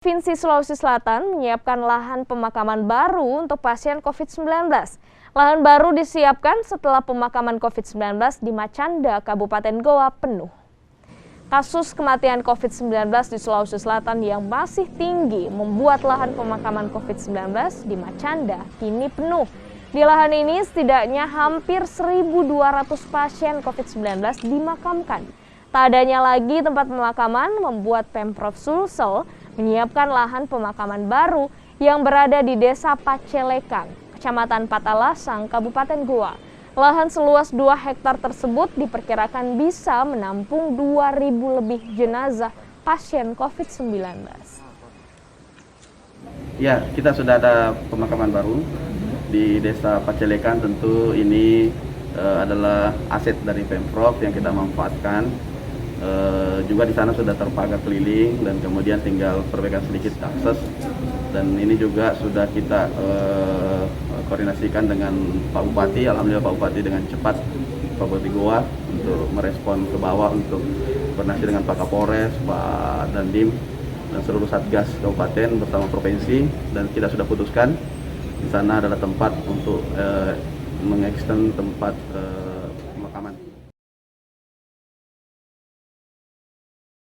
Provinsi Sulawesi Selatan menyiapkan lahan pemakaman baru untuk pasien COVID-19. Lahan baru disiapkan setelah pemakaman COVID-19 di Macanda, Kabupaten Goa penuh. Kasus kematian COVID-19 di Sulawesi Selatan yang masih tinggi membuat lahan pemakaman COVID-19 di Macanda kini penuh. Di lahan ini setidaknya hampir 1.200 pasien COVID-19 dimakamkan. Tak adanya lagi tempat pemakaman membuat Pemprov Sulsel menyiapkan lahan pemakaman baru yang berada di Desa Pacelekang, Kecamatan Patalasang, Kabupaten Goa. Lahan seluas 2 hektar tersebut diperkirakan bisa menampung 2.000 lebih jenazah pasien COVID-19. Ya, kita sudah ada pemakaman baru di Desa Pacelekang. Tentu ini adalah aset dari Pemprov yang kita manfaatkan. Juga di sana sudah terpagar keliling dan kemudian tinggal perbaikan sedikit akses, dan ini juga sudah kita koordinasikan dengan Pak Bupati. Alhamdulillah Pak Bupati dengan cepat, Pak Bupati Goa, untuk merespon ke bawah untuk koordinasi dengan Pak Kapolres, Pak Dandim dan seluruh Satgas Kabupaten bersama Provinsi, dan kita sudah putuskan di sana adalah tempat untuk mengekstend tempat